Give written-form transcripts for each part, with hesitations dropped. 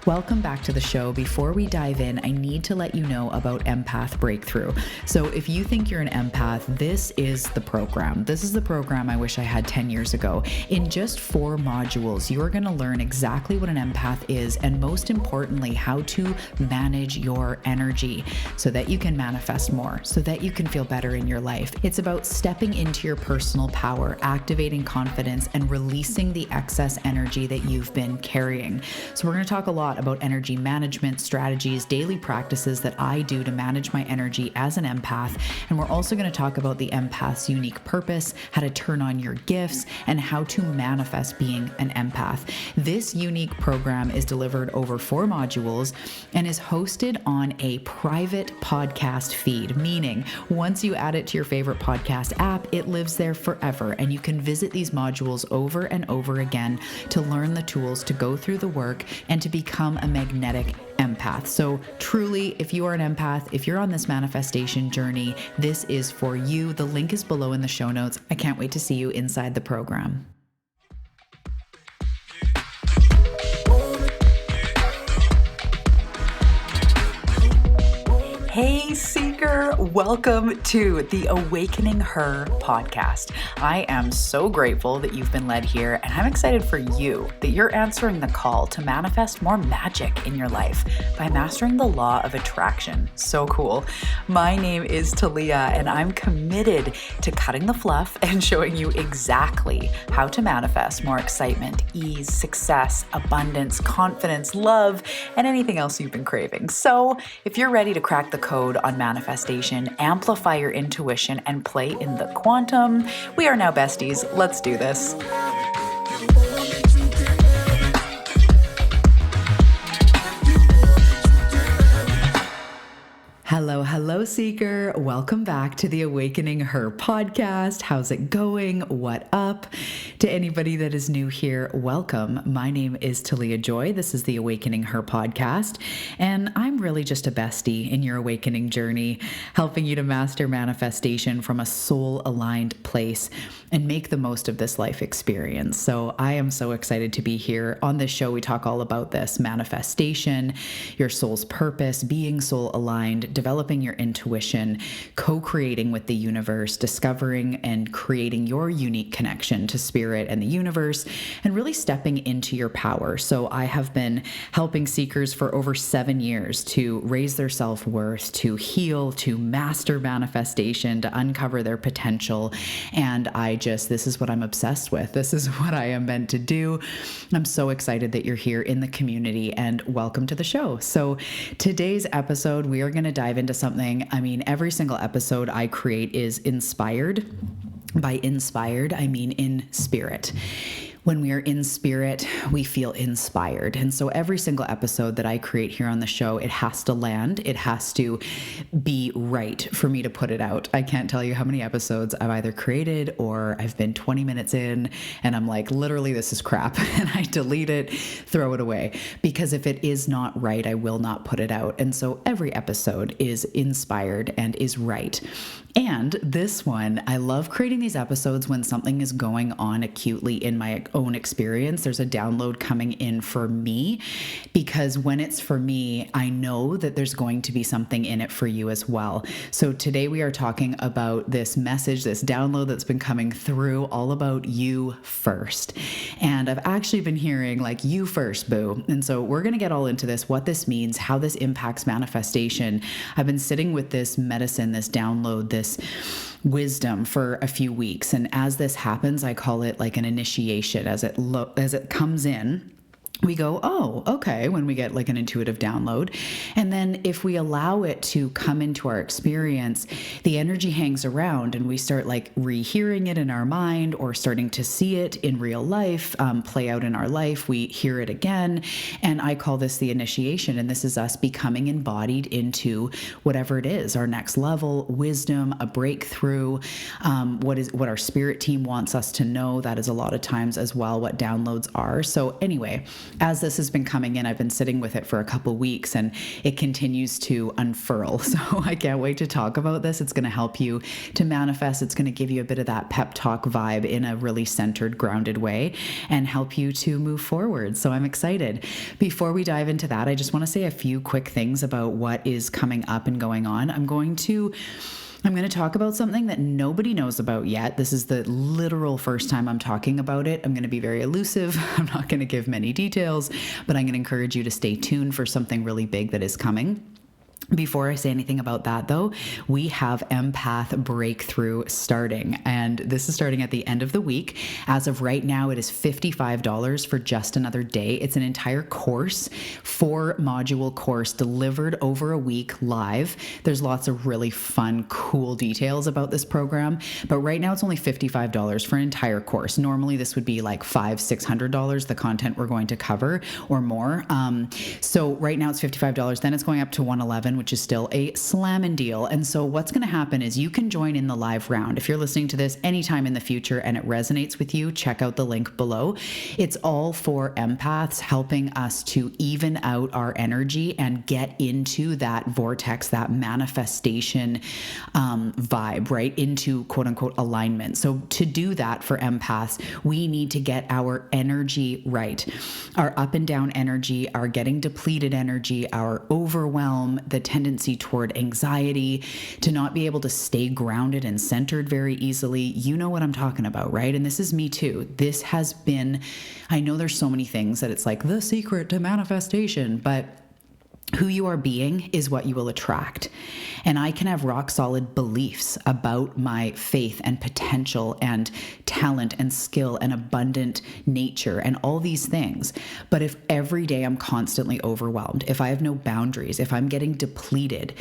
Welcome back to the show. Before we dive in, I need to let you know about Empath Breakthrough. So if you think you're an empath, this is the program. This is the program I wish I had 10 years ago. In just 4 modules, you're going to learn exactly what an empath is, and most importantly, how to manage your energy so that you can manifest more, so that you can feel better in your life. It's about stepping into your personal power, activating confidence, and releasing the excess energy that you've been carrying. So we're going to talk a lot about energy management strategies, daily practices that I do to manage my energy as an empath. And we're also going to talk about the empath's unique purpose, how to turn on your gifts, and how to manifest being an empath. This unique program is delivered over 4 modules and is hosted on a private podcast feed, meaning once you add it to your favorite podcast app, it lives there forever. And you can visit these modules over and over again to learn the tools, to go through the work, and to become a magnetic empath. So truly, if you are an empath, if you're on this manifestation journey, this is for you. The link is below in the show notes. I can't wait to see you inside the program. Hey Seeker, welcome to the Awakening Her podcast. I am so grateful that you've been led here, and I'm excited for you that you're answering the call to manifest more magic in your life by mastering the law of attraction. So cool. My name is Talia, and I'm committed to cutting the fluff and showing you exactly how to manifest more excitement, ease, success, abundance, confidence, love, and anything else you've been craving. So if you're ready to crack the code on manifestation, amplify your intuition, and play in the quantum, we are now besties. Let's do this. Hello, Seeker. Welcome back to the Awakening Her podcast. How's it going? What up? To anybody that is new here, welcome. My name is Talia Joy. This is the Awakening Her podcast, and I'm really just a bestie in your awakening journey, helping you to master manifestation from a soul-aligned place and make the most of this life experience. So I am so excited to be here. On this show, we talk all about this manifestation, your soul's purpose, being soul-aligned, developing your intuition, co-creating with the universe, discovering and creating your unique connection to spirit and the universe, and really stepping into your power. So I have been helping seekers for over 7 years to raise their self-worth, to heal, to master manifestation, to uncover their potential. And this is what I'm obsessed with. This is what I am meant to do. I'm so excited that you're here in the community, and welcome to the show. So today's episode, we are going to dive into something. Every single episode I create is inspired. By inspired, I mean in spirit. When we are in spirit, we feel inspired. And so every single episode that I create here on the show, it has to land. It has to be right for me to put it out. I can't tell you how many episodes I've either created or I've been 20 minutes in and I'm like, literally, this is crap. And I delete it, throw it away. Because if it is not right, I will not put it out. And so every episode is inspired and is right. And this one, I love creating these episodes when something is going on acutely in my own experience. There's a download coming in for me, because when it's for me, I know that there's going to be something in it for you as well. So today we are talking about this message, this download that's been coming through, all about you first. And I've actually been hearing like, you first, boo. And so we're going to get all into this, what this means, how this impacts manifestation. I've been sitting with this medicine, this download, this wisdom for a few weeks. And as this happens, I call it like an initiation. As it comes in, we go, oh, okay, when we get like an intuitive download. And then if we allow it to come into our experience, the energy hangs around and we start like rehearing it in our mind or starting to see it in real life, play out in our life. We hear it again. And I call this the initiation. And this is us becoming embodied into whatever it is, our next level, wisdom, a breakthrough, what our spirit team wants us to know. That is a lot of times as well what downloads are. So anyway, as this has been coming in, I've been sitting with it for a couple weeks and it continues to unfurl. So I can't wait to talk about this. It's going to help you to manifest. It's going to give you a bit of that pep talk vibe in a really centered, grounded way and help you to move forward. So I'm excited. Before we dive into that, I just want to say a few quick things about what is coming up and going on. I'm going to talk about something that nobody knows about yet. This is the literal first time I'm talking about it. I'm going to be very elusive. I'm not going to give many details, but I'm going to encourage you to stay tuned for something really big that is coming. Before I say anything about that, though, we have Empath Breakthrough starting, and this is starting at the end of the week. As of right now, it is $55 for just another day. It's an entire course, 4-module course delivered over a week live. There's lots of really fun, cool details about this program, but right now it's only $55 for an entire course. Normally, this would be like $500-$600, the content we're going to cover or more. So right now it's $55. Then it's going up to $111, which is still a slammin' deal. And so what's going to happen is you can join in the live round. If you're listening to this anytime in the future and it resonates with you, check out the link below. It's all for empaths, helping us to even out our energy and get into that vortex, that manifestation vibe, right? Into quote unquote alignment. So to do that for empaths, we need to get our energy right. Our up and down energy, our getting depleted energy, our overwhelm, the tendency toward anxiety, to not be able to stay grounded and centered very easily. You know what I'm talking about, right? And this is me too. This has been, I know there's so many things that it's like the secret to manifestation, but who you are being is what you will attract. And I can have rock solid beliefs about my faith and potential and talent and skill and abundant nature and all these things. But if every day I'm constantly overwhelmed, if I have no boundaries, if I'm getting depleted,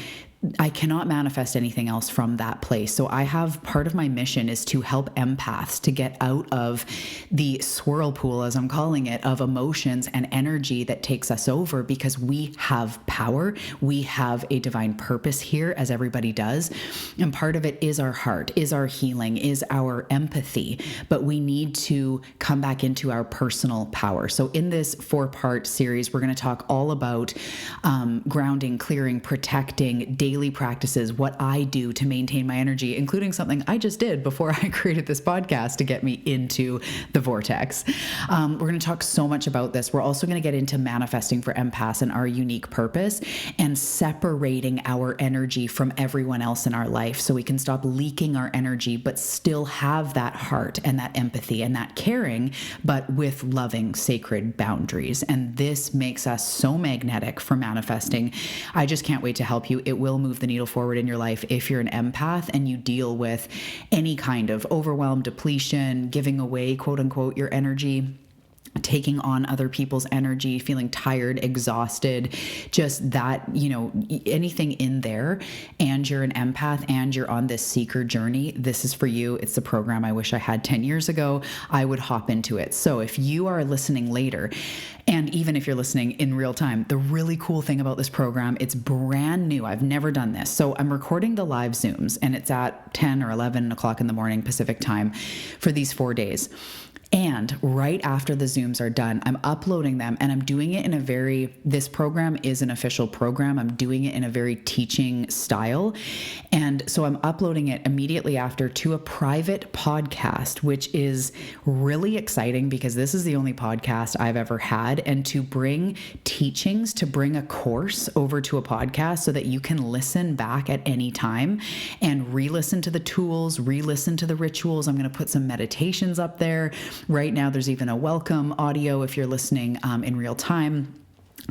I cannot manifest anything else from that place. So I have, part of my mission is to help empaths to get out of the swirl pool, as I'm calling it, of emotions and energy that takes us over, because we have power. We have a divine purpose here, as everybody does. And part of it is our heart, is our healing, is our empathy, but we need to come back into our personal power. So in this 4-part series, we're going to talk all about grounding, clearing, protecting, daily practices, what I do to maintain my energy, including something I just did before I created this podcast to get me into the vortex. We're going to talk so much about this. We're also going to get into manifesting for empaths and our unique purpose and separating our energy from everyone else in our life so we can stop leaking our energy, but still have that heart and that empathy and that caring, but with loving, sacred boundaries. And this makes us so magnetic for manifesting. I just can't wait to help you. It will move the needle forward in your life if you're an empath and you deal with any kind of overwhelm, depletion, giving away, quote unquote, your energy, taking on other people's energy, feeling tired, exhausted, just that, anything in there, and you're an empath and you're on this seeker journey, this is for you. It's the program I wish I had 10 years ago. I would hop into it. So if you are listening later, and even if you're listening in real time, the really cool thing about this program, it's brand new. I've never done this. So I'm recording the live Zooms, and it's at 10 or 11 o'clock in the morning Pacific time for these 4 days. And right after the Zooms are done, I'm uploading them, and I'm doing it in this program is an official program. I'm doing it in a very teaching style. And so I'm uploading it immediately after to a private podcast, which is really exciting because this is the only podcast I've ever had. And to bring teachings, to bring a course over to a podcast so that you can listen back at any time and re-listen to the tools, re-listen to the rituals. I'm going to put some meditations up there. Right now, there's even a welcome audio if you're listening in real time.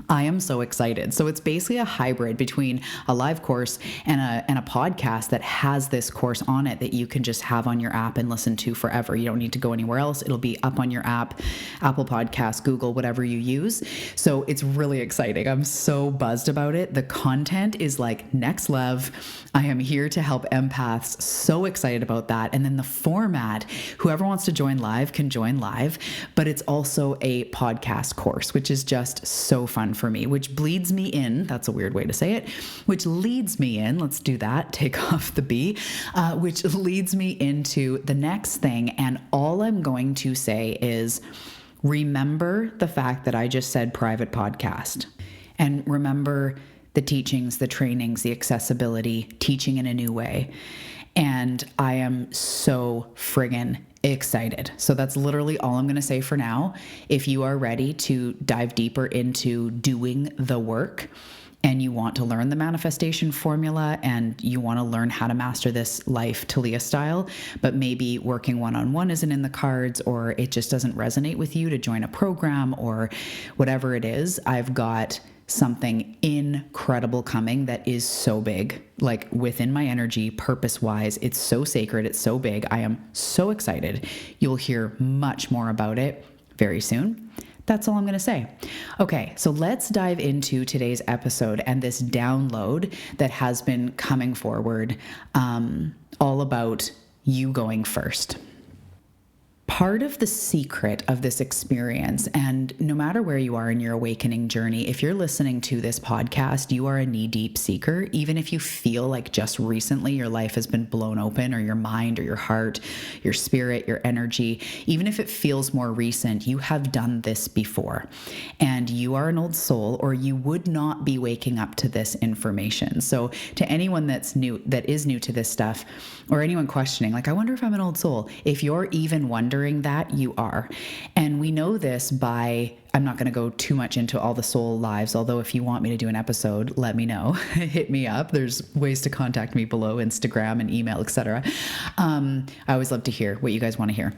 I am so excited. So it's basically a hybrid between a live course and a podcast that has this course on it that you can just have on your app and listen to forever. You don't need to go anywhere else. It'll be up on your app, Apple Podcasts, Google, whatever you use. So it's really exciting. I'm so buzzed about it. The content is like next level. I am here to help empaths. So excited about that. And then the format, whoever wants to join live can join live, but it's also a podcast course, which is just so fun for me, which bleeds me in. That's a weird way to say it, which leads me in. Let's do that. Take off the B, which leads me into the next thing. And all I'm going to say is, remember the fact that I just said private podcast, and remember the teachings, the trainings, the accessibility, teaching in a new way. And I am so friggin' excited. So that's literally all I'm going to say for now. If you are ready to dive deeper into doing the work, and you want to learn the manifestation formula, and you want to learn how to master this life Talia style, but maybe working one-on-one isn't in the cards, or it just doesn't resonate with you to join a program or whatever it is, I've got something incredible coming that is so big, like within my energy, purpose-wise. It's so sacred. It's so big. I am so excited. You'll hear much more about it very soon. That's all I'm going to say. Okay, so let's dive into today's episode and this download that has been coming forward, all about you going first. Part of the secret of this experience, and no matter where you are in your awakening journey, if you're listening to this podcast, you are a knee-deep seeker. Even if you feel like just recently your life has been blown open, or your mind or your heart, your spirit, your energy, even if it feels more recent, you have done this before. And you are an old soul, or you would not be waking up to this information. So to anyone that is new to this stuff, or anyone questioning, like, I wonder if I'm an old soul, if you're even wondering that, you are. And we know this by, I'm not going to go too much into all the soul lives, although if you want me to do an episode, let me know. Hit me up. There's ways to contact me below, Instagram and email, etc. I always love to hear what you guys want to hear.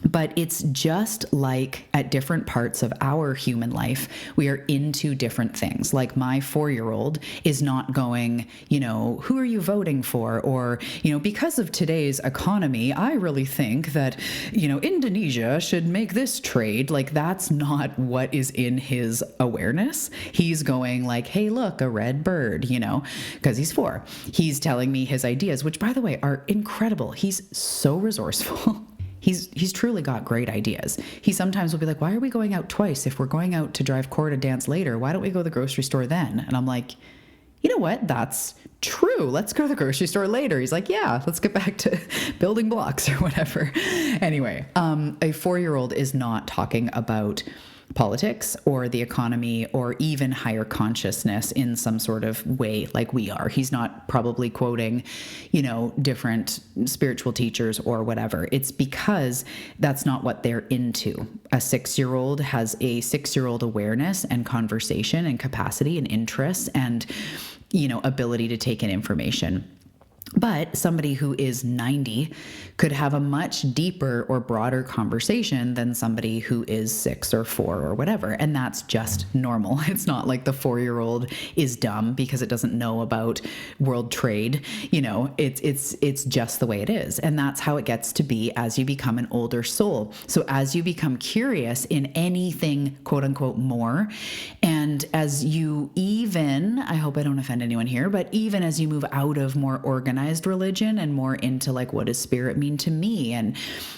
But it's just like at different parts of our human life, we are into different things. Like my 4-year-old is not going, who are you voting for? Or, because of today's economy, I really think that, Indonesia should make this trade. Like, that's not what is in his awareness. He's going like, hey, look, a red bird, because he's 4. He's telling me his ideas, which, by the way, are incredible. He's so resourceful. He's truly got great ideas. He sometimes will be like, why are we going out twice? If we're going out to drive Cora to dance later, why don't we go to the grocery store then? And I'm like, you know what? That's true. Let's go to the grocery store later. He's like, yeah, let's get back to building blocks or whatever. Anyway, a 4-year-old is not talking about politics or the economy or even higher consciousness in some sort of way like we are. He's not probably quoting, different spiritual teachers or whatever. It's because that's not what they're into. A 6-year-old has a 6-year-old awareness and conversation and capacity and interests and, ability to take in information. But somebody who is 90 could have a much deeper or broader conversation than somebody who is 6 or 4 or whatever. And that's just normal. It's not like the 4-year-old is dumb because it doesn't know about world trade. It's just the way it is. And that's how it gets to be as you become an older soul. So as you become curious in anything, quote unquote, more, and as you I hope I don't offend anyone here, but even as you move out of more organized religion and more into like, what does spirit mean to me? And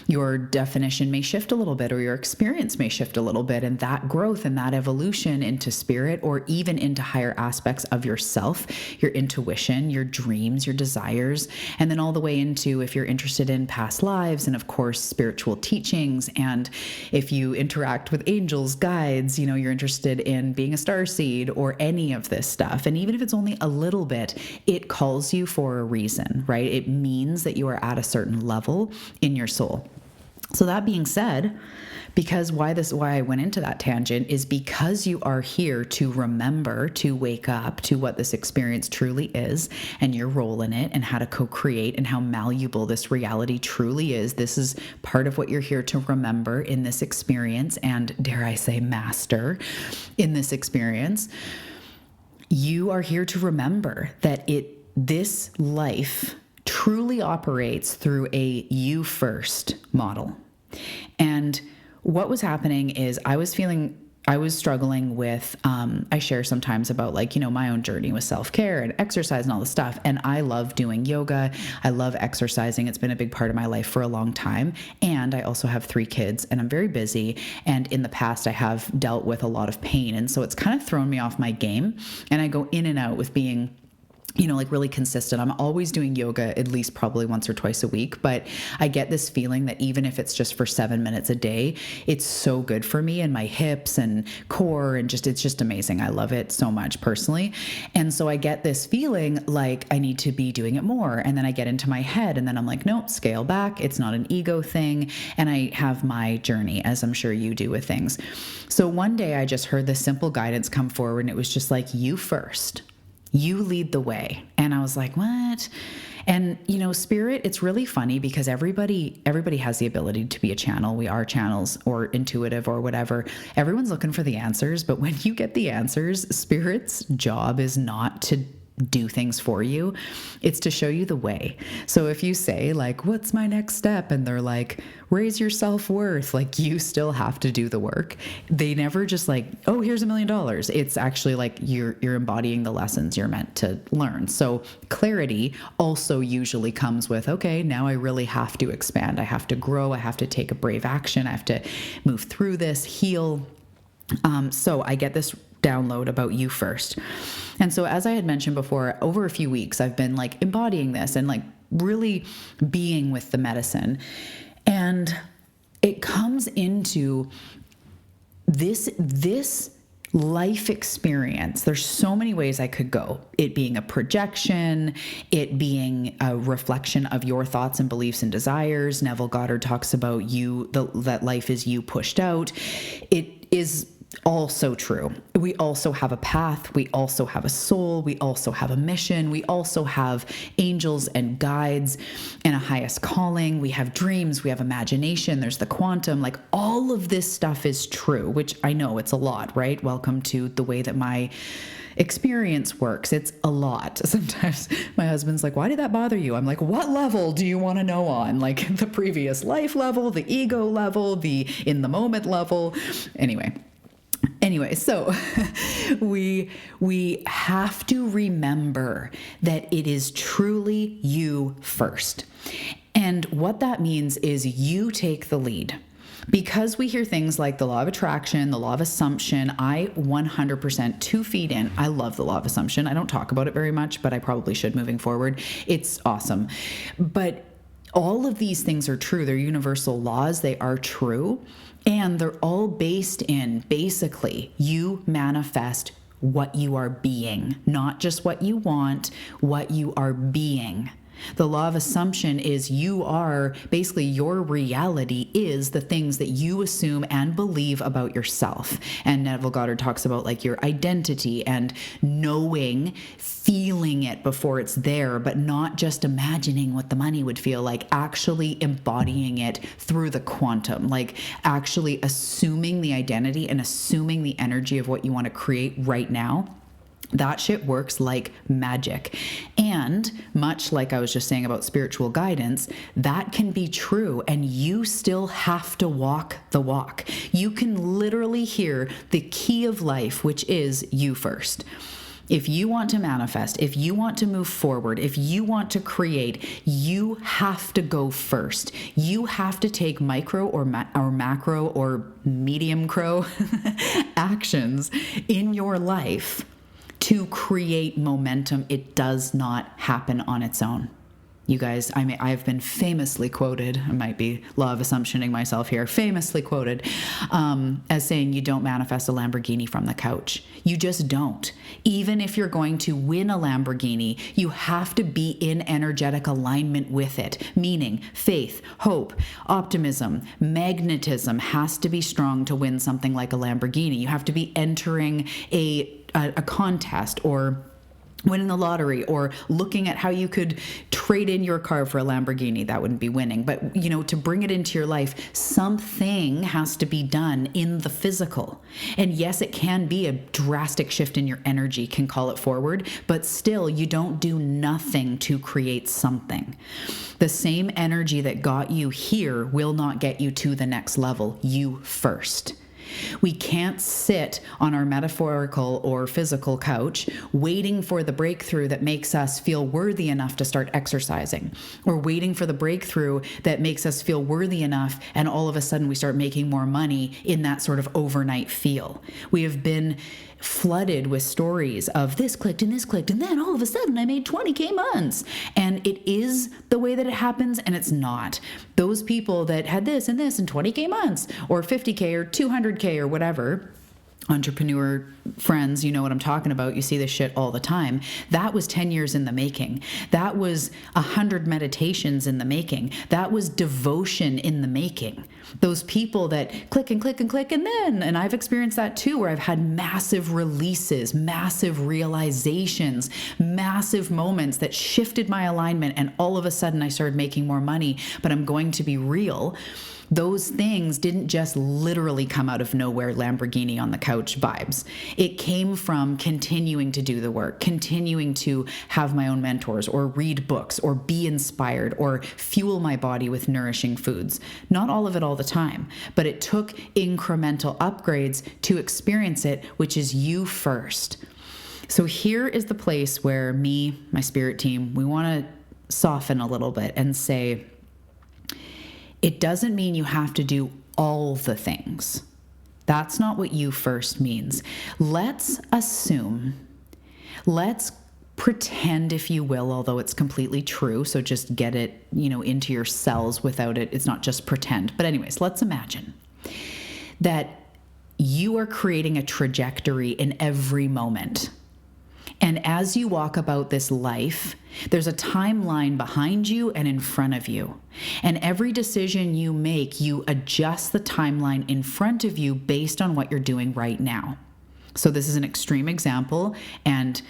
your definition may shift a little bit, or your experience may shift a little bit, and that growth and that evolution into spirit, or even into higher aspects of yourself, your intuition, your dreams, your desires, and then all the way into, if you're interested in past lives and of course spiritual teachings, and if you interact with angels, guides, you're interested in being a starseed or any of this stuff. And even if it's only a little bit, it calls you for a reason, right? It means that you are at a certain level in your soul. So that being said, because why I went into that tangent is because you are here to remember, to wake up to what this experience truly is and your role in it and how to co-create and how malleable this reality truly is. This is part of what you're here to remember in this experience and, dare I say, master in this experience. You are here to remember that this life truly operates through a you first model. And what was happening is I was struggling with, I share sometimes about my own journey with self-care and exercise and all this stuff. And I love doing yoga. I love exercising. It's been a big part of my life for a long time. And I also have 3 kids and I'm very busy. And in the past I have dealt with a lot of pain. And so it's kind of thrown me off my game, and I go in and out with being like really consistent. I'm always doing yoga at least probably once or twice a week, but I get this feeling that even if it's just for 7 minutes a day, it's so good for me and my hips and core, and it's just amazing. I love it so much personally. And so I get this feeling like I need to be doing it more. And then I get into my head and then I'm like, nope, scale back. It's not an ego thing. And I have my journey, as I'm sure you do with things. So one day I just heard this simple guidance come forward, and it was just like, you first. You lead the way. And I was like, what? And, spirit, it's really funny because everybody has the ability to be a channel. We are channels, or intuitive or whatever. Everyone's looking for the answers. But when you get the answers, spirit's job is not to do things for you. It's to show you the way. So if you say like, what's my next step? And they're like, raise your self-worth. Like, you still have to do the work. They never just like, oh, here's $1 million. It's actually like you're embodying the lessons you're meant to learn. So clarity also usually comes with, okay, now I really have to expand. I have to grow. I have to take a brave action. I have to move through this, heal. So I get this download about you first. And so, as I had mentioned before, over a few weeks, I've been like embodying this and like really being with the medicine. And it comes into this life experience. There's so many ways I could go. It being a projection, it being a reflection of your thoughts and beliefs and desires. Neville Goddard talks about that life is you pushed out. It is also true. We also have a path. We also have a soul. We also have a mission. We also have angels and guides and a highest calling. We have dreams. We have imagination. There's the quantum. Like, all of this stuff is true, which I know it's a lot, right? Welcome to the way that my experience works. It's a lot. Sometimes my husband's like, why did that bother you? I'm like, what level do you want to know on? Like, the previous life level, the ego level, the in the moment level. Anyway, so we have to remember that it is truly you first. And what that means is you take the lead. Because we hear things like the law of attraction, the law of assumption, I 100% 2 feet in. I love the law of assumption. I don't talk about it very much, but I probably should moving forward. It's awesome. But all of these things are true. They're universal laws. They are true. And they're all based in, basically, you manifest what you are being, not just what you want, what you are being. The law of assumption is basically your reality is the things that you assume and believe about yourself. And Neville Goddard talks about like your identity and knowing, feeling it before it's there, but not just imagining what the money would feel like, actually embodying it through the quantum, like actually assuming the identity and assuming the energy of what you want to create right now. That shit works like magic. And much like I was just saying about spiritual guidance, that can be true, and you still have to walk the walk. You can literally hear the key of life, which is you first. If you want to manifest, if you want to move forward, if you want to create, you have to go first. You have to take micro or macro or medium crow actions in your life to create momentum. It does not happen on its own. You guys, I've been famously quoted, I might be law of assumptioning myself here, famously quoted as saying you don't manifest a Lamborghini from the couch. You just don't. Even if you're going to win a Lamborghini, you have to be in energetic alignment with it, meaning faith, hope, optimism, magnetism has to be strong to win something like a Lamborghini. You have to be entering a contest or winning the lottery or looking at how you could trade in your car for a Lamborghini. That wouldn't be winning. But, to bring it into your life, something has to be done in the physical. And yes, it can be a drastic shift in your energy, can call it forward, but still you don't do nothing to create something. The same energy that got you here will not get you to the next level. You first. We can't sit on our metaphorical or physical couch waiting for the breakthrough that makes us feel worthy enough to start exercising, or waiting for the breakthrough that makes us feel worthy enough and all of a sudden we start making more money in that sort of overnight feel. We have been flooded with stories of this clicked, and then all of a sudden I made 20K months. And it is the way that it happens, and it's not. Those people that had this and 20K months, or 50K or 200K or whatever, entrepreneur friends, you know what I'm talking about. You see this shit all the time. That was 10 years in the making. That was 100 meditations in the making. That was devotion in the making. Those people that click and click and click and I've experienced that too, where I've had massive releases, massive realizations, massive moments that shifted my alignment, and all of a sudden I started making more money. But I'm going to be real. Those things didn't just literally come out of nowhere, Lamborghini on the couch vibes. It came from continuing to do the work, continuing to have my own mentors or read books or be inspired or fuel my body with nourishing foods. Not all of it all the time, but it took incremental upgrades to experience it, which is you first. So here is the place where me, my spirit team, we want to soften a little bit and say, it doesn't mean you have to do all the things. That's not what you first means. Let's pretend, if you will, although it's completely true. So just get it, into your cells without it. It's not just pretend. But anyways, let's imagine that you are creating a trajectory in every moment. And as you walk about this life, there's a timeline behind you and in front of you. And every decision you make, you adjust the timeline in front of you based on what you're doing right now. So this is an extreme example, and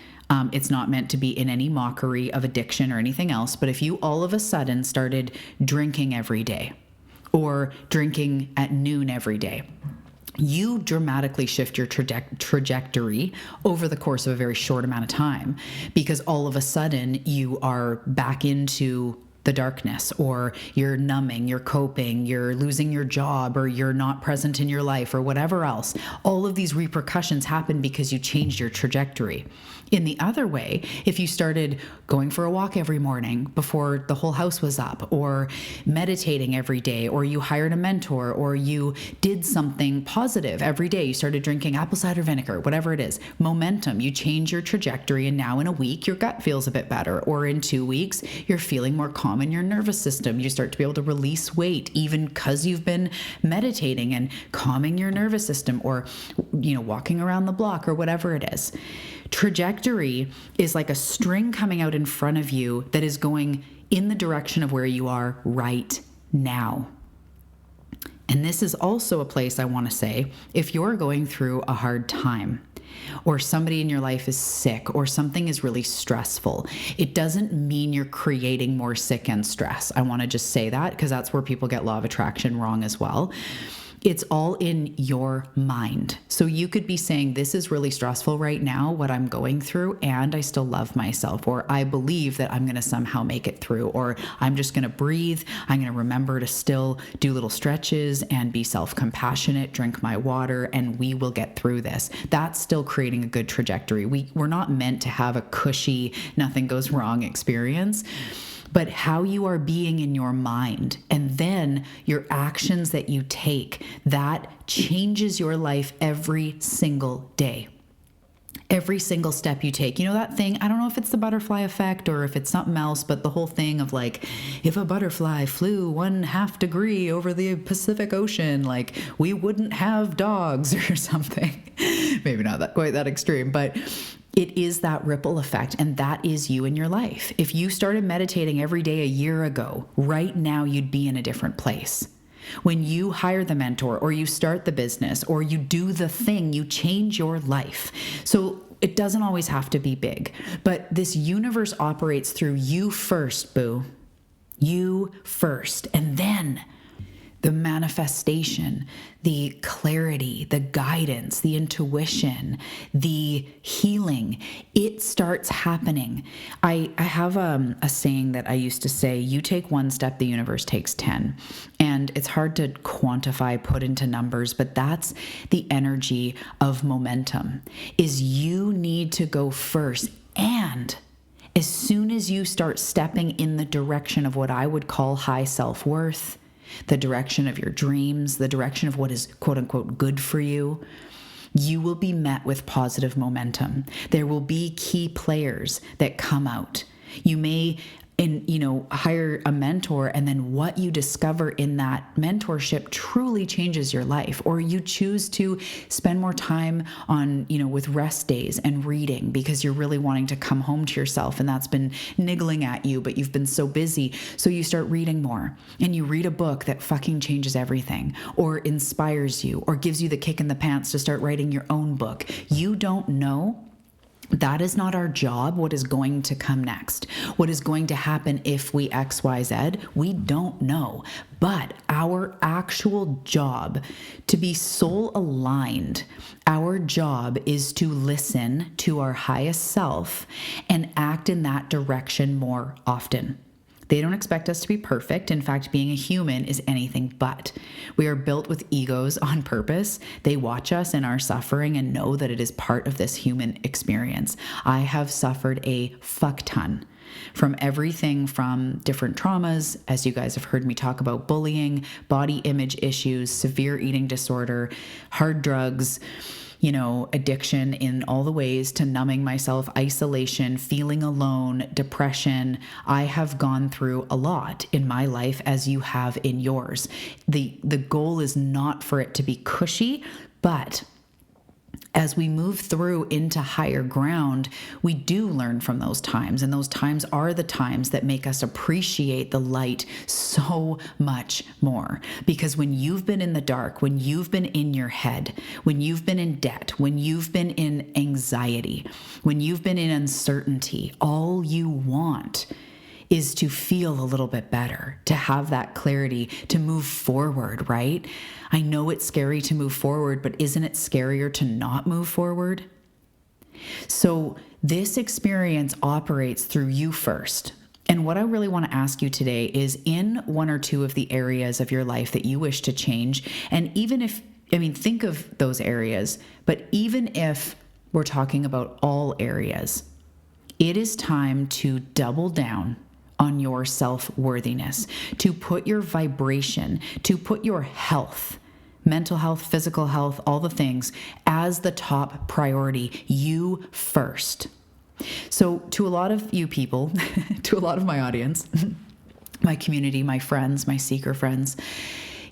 it's not meant to be in any mockery of addiction or anything else. But if you all of a sudden started drinking every day, or drinking at noon every day, you dramatically shift your trajectory over the course of a very short amount of time, because all of a sudden you are back into the darkness, or you're numbing, you're coping, you're losing your job, or you're not present in your life, or whatever else. All of these repercussions happen because you changed your trajectory. In the other way, if you started going for a walk every morning before the whole house was up, or meditating every day, or you hired a mentor, or you did something positive every day, you started drinking apple cider vinegar, whatever it is, momentum, you change your trajectory, and now in a week, your gut feels a bit better, or in 2 weeks, you're feeling more calm in your nervous system. You start to be able to release weight, even because you've been meditating and calming your nervous system, or, walking around the block, or whatever it is. Trajectory is like a string coming out in front of you that is going in the direction of where you are right now. And this is also a place I want to say, if you're going through a hard time, or somebody in your life is sick, or something is really stressful, it doesn't mean you're creating more sick and stress. I want to just say that, because that's where people get law of attraction wrong as well. It's all in your mind. So you could be saying, this is really stressful right now, what I'm going through, and I still love myself, or I believe that I'm going to somehow make it through, or I'm just going to breathe. I'm going to remember to still do little stretches and be self-compassionate, drink my water, and we will get through this. That's still creating a good trajectory. We're not meant to have a cushy, nothing goes wrong experience. But how you are being in your mind, and then your actions that you take, that changes your life every single day. Every single step you take. You know that thing, I don't know if it's the butterfly effect or if it's something else, but the whole thing of like, if a butterfly flew 1/2 degree over the Pacific Ocean, like we wouldn't have dogs or something. Maybe not that quite that extreme, but it is that ripple effect, and that is you in your life. If you started meditating every day a year ago, right now you'd be in a different place. When you hire the mentor, or you start the business, or you do the thing, you change your life. So it doesn't always have to be big, but this universe operates through you first, boo. You first. And the manifestation, the clarity, the guidance, the intuition, the healing, it starts happening. I have a saying that I used to say, you take one step, the universe takes 10. And it's hard to quantify, put into numbers, but that's the energy of momentum, is you need to go first. And as soon as you start stepping in the direction of what I would call high self-worth, the direction of your dreams, the direction of what is quote unquote good for you, you will be met with positive momentum. There will be key players that come out. You may hire a mentor, and then what you discover in that mentorship truly changes your life. Or you choose to spend more time on, with rest days and reading because you're really wanting to come home to yourself and that's been niggling at you, but you've been so busy. So you start reading more and you read a book that fucking changes everything or inspires you or gives you the kick in the pants to start writing your own book. You don't know. That is not our job. What is going to come next? What is going to happen if we X, Y, Z? We don't know. But our actual job, to be soul aligned, our job is to listen to our highest self and act in that direction more often. They don't expect us to be perfect. In fact, being a human is anything but. We are built with egos on purpose. They watch us in our suffering and know that it is part of this human experience. I have suffered a fuck ton from everything from different traumas, as you guys have heard me talk about, bullying, body image issues, severe eating disorder, hard drugs, addiction in all the ways, to numbing myself, isolation, feeling alone, depression. I have gone through a lot in my life, as you have in yours. The goal is not for it to be cushy, but as we move through into higher ground, we do learn from those times. And those times are the times that make us appreciate the light so much more. Because when you've been in the dark, when you've been in your head, when you've been in debt, when you've been in anxiety, when you've been in uncertainty, all you want is to feel a little bit better, to have that clarity, to move forward, right? I know it's scary to move forward, but isn't it scarier to not move forward? So this experience operates through you first. And what I really want to ask you today is, in one or two of the areas of your life that you wish to change, and even if, think of those areas, but even if we're talking about all areas, it is time to double down on your self-worthiness, to put your vibration, to put your health, mental health, physical health, all the things, as the top priority, you first. So to a lot of you people, to a lot of my audience, my community, my friends, my seeker friends,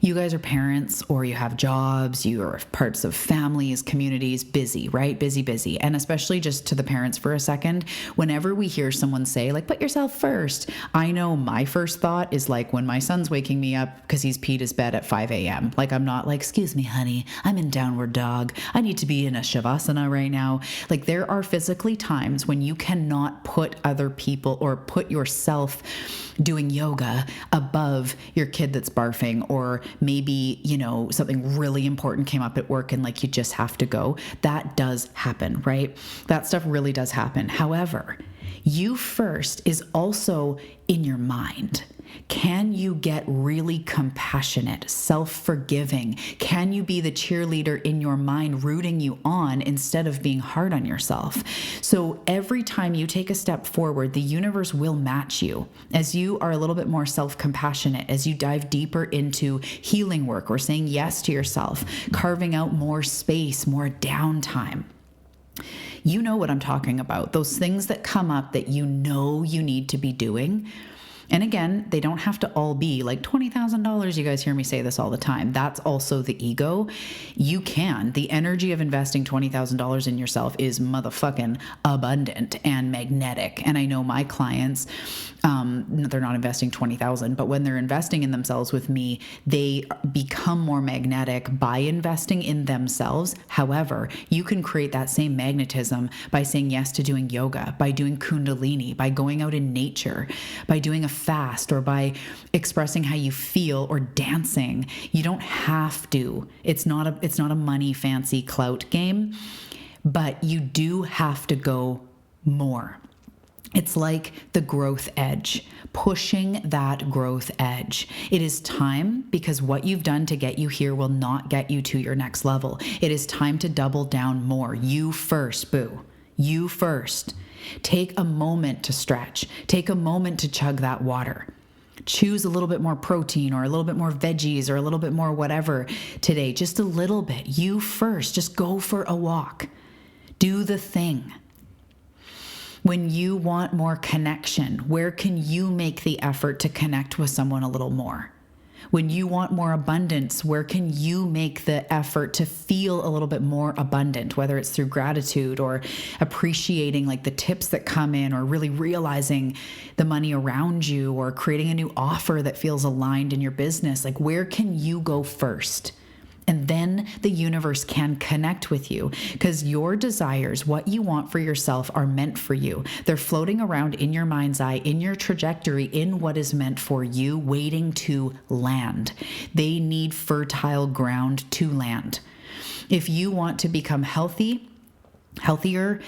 you guys are parents, or you have jobs, you are parts of families, communities, busy, right? Busy. And especially just to the parents for a second, whenever we hear someone say, put yourself first, I know my first thought is when my son's waking me up because he's peed his bed at 5 a.m. I'm not excuse me, honey, I'm in downward dog. I need to be in a shavasana right now. There are physically times when you cannot put other people or put yourself doing yoga above your kid that's barfing, or maybe, something really important came up at work and you just have to go. That does happen, right? That stuff really does happen. However, you first is also in your mind. Can you get really compassionate, self-forgiving? Can you be the cheerleader in your mind rooting you on instead of being hard on yourself? So every time you take a step forward, the universe will match you as you are a little bit more self-compassionate, as you dive deeper into healing work or saying yes to yourself, carving out more space, more downtime. You know what I'm talking about. Those things that come up that you know you need to be doing. And again, they don't have to all be $20,000. You guys hear me say this all the time. That's also the ego. You can. The energy of investing $20,000 in yourself is motherfucking abundant and magnetic. And I know my clients They're not investing 20,000, but when they're investing in themselves with me, they become more magnetic by investing in themselves. However, you can create that same magnetism by saying yes to doing yoga, by doing Kundalini, by going out in nature, by doing a fast, or by expressing how you feel, or dancing. You don't have to. It's not a money fancy clout game, but you do have to go more. It's like the growth edge, pushing that growth edge. It is time, because what you've done to get you here will not get you to your next level. It is time to double down more. You first, boo. You first. Take a moment to stretch. Take a moment to chug that water. Choose a little bit more protein, or a little bit more veggies, or a little bit more whatever today. Just a little bit. You first. Just go for a walk. Do the thing. When you want more connection, where can you make the effort to connect with someone a little more? When you want more abundance, where can you make the effort to feel a little bit more abundant, whether it's through gratitude, or appreciating like the tips that come in, or really realizing the money around you, or creating a new offer that feels aligned in your business? Like, where can you go first? And then the universe can connect with you, because your desires, what you want for yourself, are meant for you. They're floating around in your mind's eye, in your trajectory, in what is meant for you, waiting to land. They need fertile ground to land. If you want to become healthier,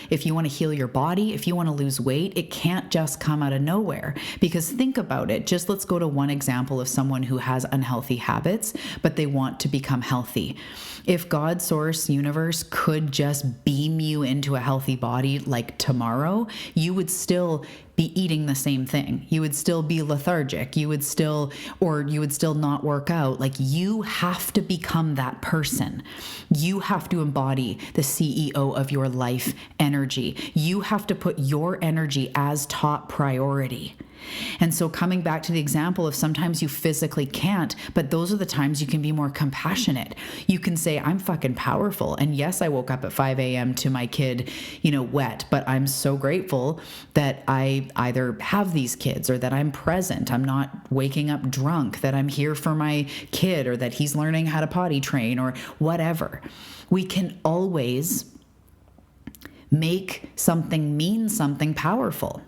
if you want to heal your body, if you want to lose weight, it can't just come out of nowhere. Because think about it. Just let's go to one example of someone who has unhealthy habits, but they want to become healthy. If God, source, universe could just beam you into a healthy body like tomorrow, you would still be eating the same thing. You would still be lethargic. You would still not work out. Like, you have to become that person. You have to embody the CEO of your life energy. You have to put your energy as top priority. And so coming back to the example of sometimes you physically can't, but those are the times you can be more compassionate. You can say, I'm fucking powerful. And yes, I woke up at 5 a.m. to my kid, wet, but I'm so grateful that I either have these kids, or that I'm present. I'm not waking up drunk, that I'm here for my kid, or that he's learning how to potty train, or whatever. We can always make something mean something powerful.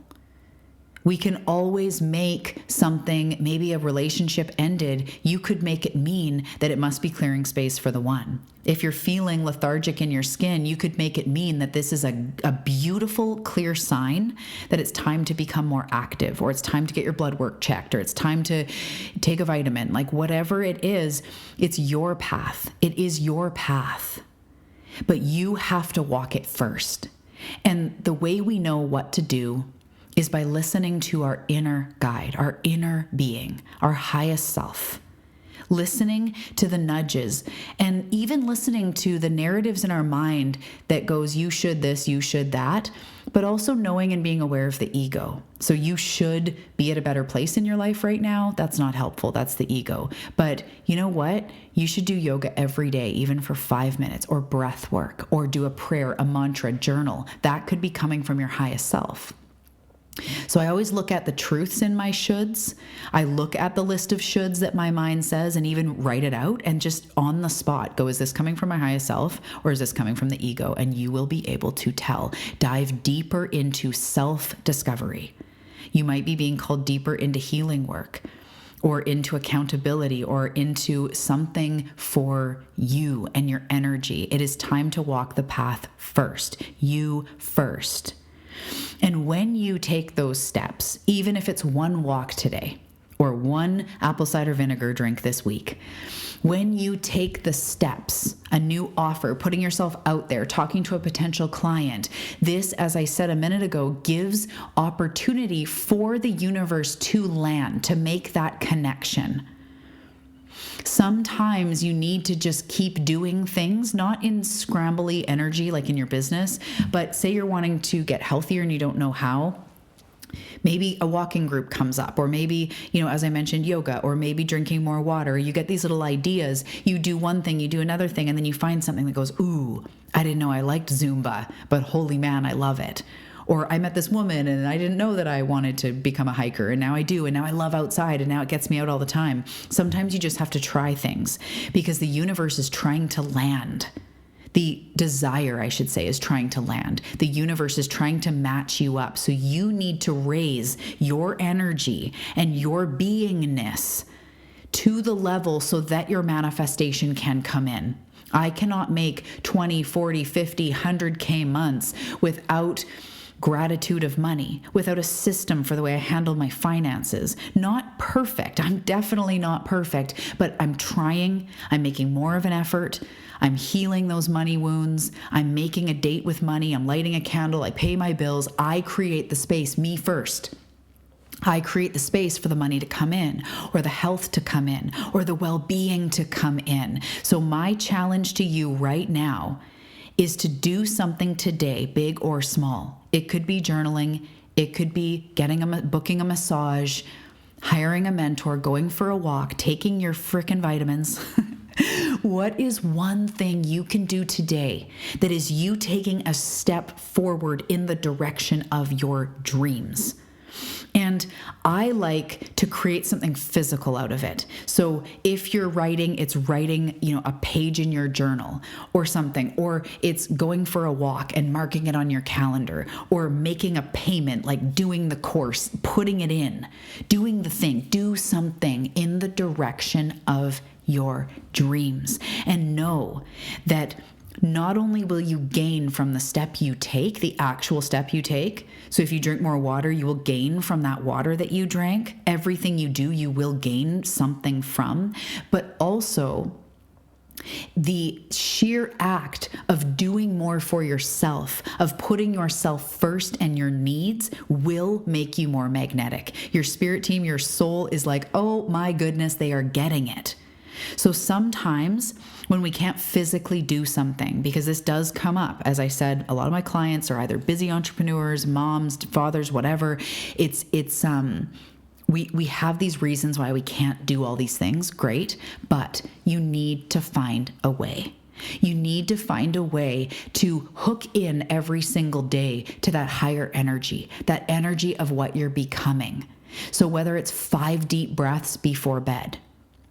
We can always make something, maybe a relationship ended, you could make it mean that it must be clearing space for the one. If you're feeling lethargic in your skin, you could make it mean that this is a beautiful, clear sign that it's time to become more active, or it's time to get your blood work checked, or it's time to take a vitamin. Like, whatever it is, it's your path. It is your path. But you have to walk it first. And the way we know what to do is by listening to our inner guide, our inner being, our highest self. Listening to the nudges, and even listening to the narratives in our mind that goes, you should this, you should that, but also knowing and being aware of the ego. So you should be at a better place in your life right now. That's not helpful. That's the ego. But you know what? You should do yoga every day, even for 5 minutes, or breath work, or do a prayer, a mantra, journal. That could be coming from your highest self. So I always look at the truths in my shoulds. I look at the list of shoulds that my mind says, and even write it out, and just on the spot go, is this coming from my highest self, or is this coming from the ego? And you will be able to tell. Dive deeper into self-discovery. You might be being called deeper into healing work, or into accountability, or into something for you and your energy. It is time to walk the path first. You first. And when you take those steps, even if it's one walk today, or one apple cider vinegar drink this week, when you take the steps, a new offer, putting yourself out there, talking to a potential client, this, as I said a minute ago, gives opportunity for the universe to land, to make that connection. Sometimes you need to just keep doing things, not in scrambly energy like in your business, but say you're wanting to get healthier and you don't know how. Maybe a walking group comes up, or maybe, as I mentioned, yoga, or maybe drinking more water. You get these little ideas. You do one thing, you do another thing, and then you find something that goes, ooh, I didn't know I liked Zumba, but holy man, I love it. Or I met this woman and I didn't know that I wanted to become a hiker, and now I do, and now I love outside, and now it gets me out all the time. Sometimes you just have to try things because the universe is trying to land. The desire, I should say, is trying to land. The universe is trying to match you up. So you need to raise your energy and your beingness to the level so that your manifestation can come in. I cannot make 20, 40, 50, 100K months without gratitude of money, without a system for the way I handle my finances. Not perfect. I'm definitely not perfect, but I'm trying. I'm making more of an effort. I'm healing those money wounds. I'm making a date with money. I'm lighting a candle. I pay my bills. I create the space, me first. I create the space for the money to come in, or the health to come in, or the well-being to come in. So my challenge to you right now is to do something today, big or small. It could be journaling. It could be booking a massage, hiring a mentor, going for a walk, taking your frickin' vitamins. What is one thing you can do today that is you taking a step forward in the direction of your dreams? And I like to create something physical out of it. So if you're writing, it's writing, a page in your journal or something, or it's going for a walk and marking it on your calendar, or making a payment, like doing the course, putting it in, doing the thing, do something in the direction of your dreams. And know that not only will you gain from the step you take, the actual step you take. So if you drink more water, you will gain from that water that you drank. Everything you do, you will gain something from. But also, the sheer act of doing more for yourself, of putting yourself first and your needs, will make you more magnetic. Your spirit team, your soul is like, oh my goodness, they are getting it. So sometimes when we can't physically do something, because this does come up, as I said, a lot of my clients are either busy entrepreneurs, moms, fathers, whatever. We have these reasons why we can't do all these things. Great. But you need to find a way. You need to find a way to hook in every single day to that higher energy, that energy of what you're becoming. So whether it's 5 deep breaths before bed,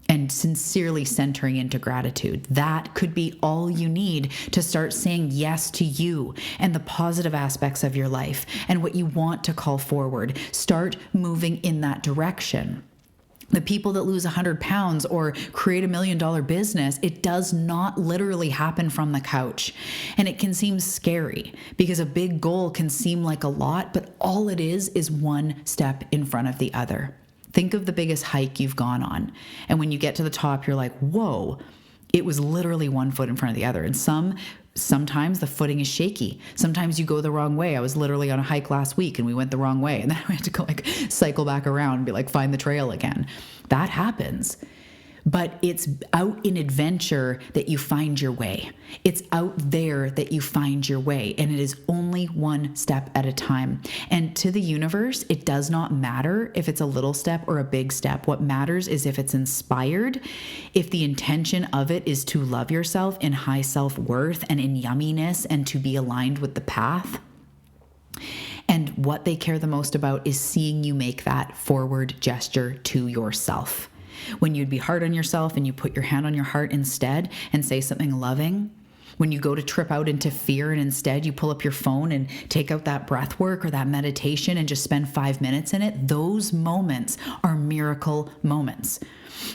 and sincerely centering into gratitude. That could be all you need to start saying yes to you and the positive aspects of your life and what you want to call forward. Start moving in that direction. The people that lose 100 pounds or create $1 million business, it does not literally happen from the couch. And it can seem scary because a big goal can seem like a lot, but all it is one step in front of the other. Think of the biggest hike you've gone on. And when you get to the top, you're like, whoa, it was literally 1 foot in front of the other. And sometimes the footing is shaky. Sometimes you go the wrong way. I was literally on a hike last week and we went the wrong way. And then I had to go cycle back around and be like, find the trail again. That happens. But it's out in adventure that you find your way. It's out there that you find your way. And it is only one step at a time. And to the universe, it does not matter if it's a little step or a big step. What matters is if it's inspired, if the intention of it is to love yourself in high self-worth and in yumminess and to be aligned with the path. And what they care the most about is seeing you make that forward gesture to yourself. When you'd be hard on yourself and you put your hand on your heart instead and say something loving. When you go to trip out into fear and instead you pull up your phone and take out that breath work or that meditation and just spend 5 minutes in it, those moments are miracle moments.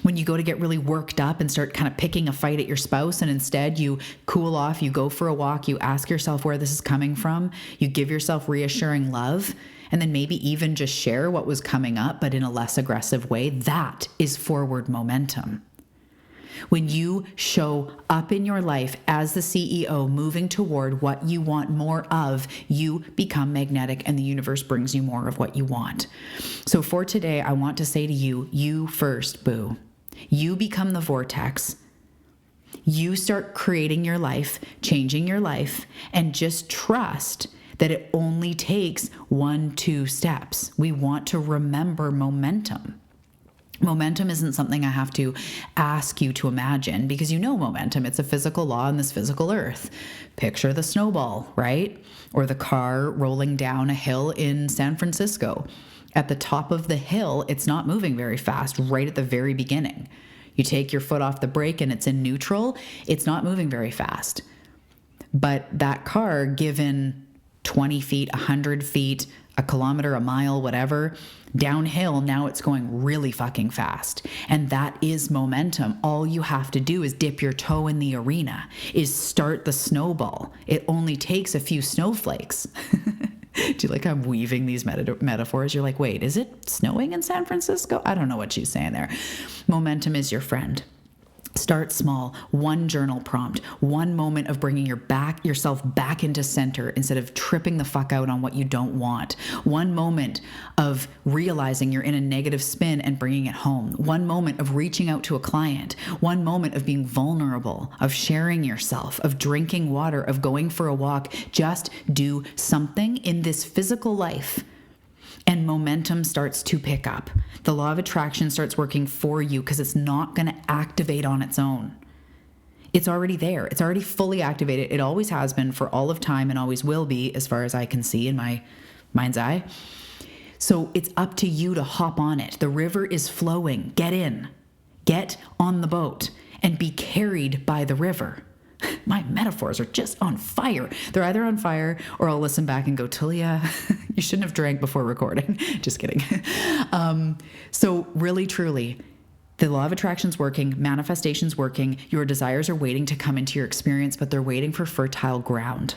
When you go to get really worked up and start kind of picking a fight at your spouse and instead you cool off, you go for a walk, you ask yourself where this is coming from, you give yourself reassuring love, and then maybe even just share what was coming up, but in a less aggressive way, that is forward momentum. When you show up in your life as the CEO, moving toward what you want more of, you become magnetic and the universe brings you more of what you want. So for today, I want to say to you, you first, boo. You become the vortex. You start creating your life, changing your life, and just trust that it only takes 1-2 steps. We want to remember momentum. Momentum isn't something I have to ask you to imagine, because you know momentum. It's a physical law on this physical earth. Picture the snowball, right? Or the car rolling down a hill in San Francisco. At the top of the hill, it's not moving very fast right at the very beginning. You take your foot off the brake and it's in neutral, it's not moving very fast. But that car, given 20 feet, 100 feet, a kilometer, a mile, whatever, downhill, now it's going really fucking fast. And that is momentum. All you have to do is dip your toe in the arena, is start the snowball. It only takes a few snowflakes. Do you like how I'm weaving these metaphors? You're like, wait, is it snowing in San Francisco? I don't know what she's saying there. Momentum is your friend. Start small. One journal prompt, one moment of bringing yourself back into center instead of tripping the fuck out on what you don't want. One moment of realizing you're in a negative spin and bringing it home. One moment of reaching out to a client. One moment of being vulnerable, of sharing yourself, of drinking water, of going for a walk. Just do something in this physical life, and momentum starts to pick up. The law of attraction starts working for you because it's not going to activate on its own. It's already there. It's already fully activated. It always has been for all of time and always will be, as far as I can see in my mind's eye. So it's up to you to hop on it. The river is flowing. Get in. Get on the boat and be carried by the river. My metaphors are just on fire. They're either on fire or I'll listen back and go, Talia, you shouldn't have drank before recording. Just kidding. So really, truly, the law of attraction's working, manifestation's working, your desires are waiting to come into your experience, but they're waiting for fertile ground.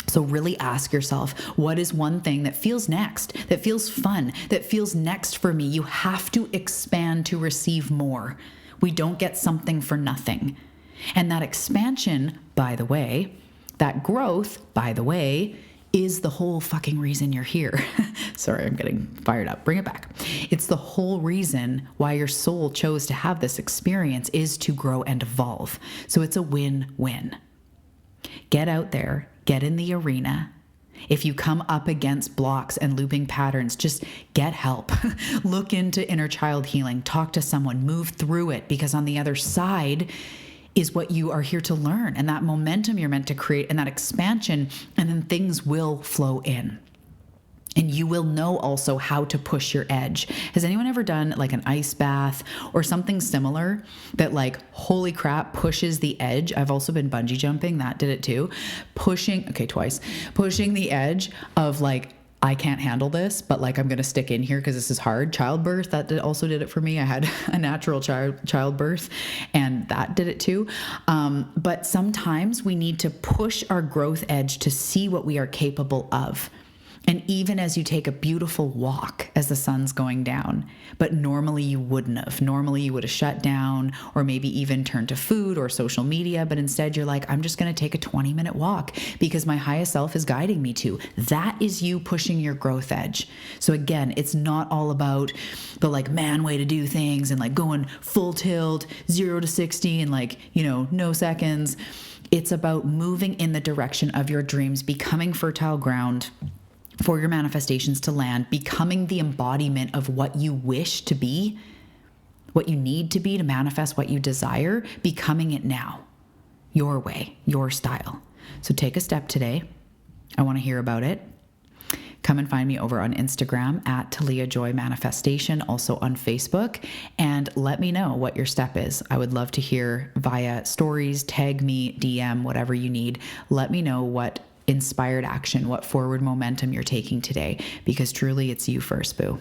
So really ask yourself, what is one thing that feels next, that feels fun, that feels next for me? You have to expand to receive more. We don't get something for nothing. And that expansion, by the way, that growth, by the way, is the whole fucking reason you're here. Sorry, I'm getting fired up. Bring it back. It's the whole reason why your soul chose to have this experience, is to grow and evolve. So it's a win-win. Get out there, get in the arena. If you come up against blocks and looping patterns, just get help. Look into inner child healing, talk to someone, move through it, because on the other side is what you are here to learn, and that momentum you're meant to create, and that expansion, and then things will flow in. And you will know also how to push your edge. Has anyone ever done like an ice bath or something similar that, like, holy crap, pushes the edge? I've also been bungee jumping. That did it too. Pushing the edge of, like, I can't handle this, but, like, I'm going to stick in here because this is hard. Childbirth, also did it for me. I had a natural childbirth, and that did it too. But sometimes we need to push our growth edge to see what we are capable of. And even as you take a beautiful walk as the sun's going down, but normally you wouldn't have. Normally you would have shut down or maybe even turned to food or social media, but instead you're like, I'm just going to take a 20-minute walk because my highest self is guiding me to. That is you pushing your growth edge. So again, it's not all about the, like, man way to do things and, like, going full tilt, 0 to 60 and, like, no seconds. It's about moving in the direction of your dreams, becoming fertile ground for your manifestations to land, becoming the embodiment of what you wish to be, what you need to be to manifest what you desire, becoming it now, your way, your style. So take a step today. I want to hear about it. Come and find me over on Instagram at Talia Joy Manifestation, also on Facebook, and let me know what your step is. I would love to hear via stories, tag me, DM, whatever you need. Let me know what inspired action, what forward momentum you're taking today, because truly it's you first, boo.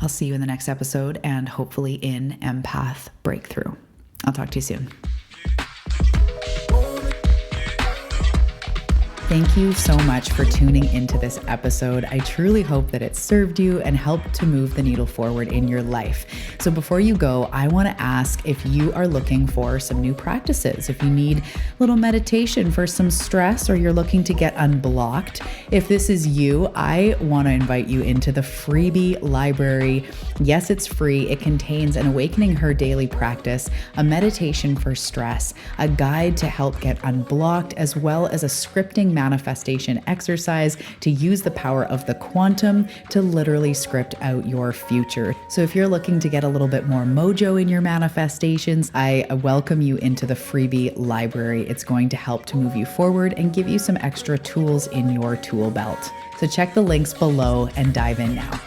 I'll see you in the next episode and hopefully in Empath Breakthrough. I'll talk to you soon. Thank you so much for tuning into this episode. I truly hope that it served you and helped to move the needle forward in your life. So before you go, I want to ask if you are looking for some new practices, if you need a little meditation for some stress, or you're looking to get unblocked. If this is you, I want to invite you into the Freebie Library. Yes, it's free. It contains an Awakening Her daily practice, a meditation for stress, a guide to help get unblocked, as well as a scripting manifestation exercise to use the power of the quantum to literally script out your future. So if you're looking to get a little bit more mojo in your manifestations, I welcome you into the Freebie Library. It's going to help to move you forward and give you some extra tools in your tool belt. So check the links below and dive in now.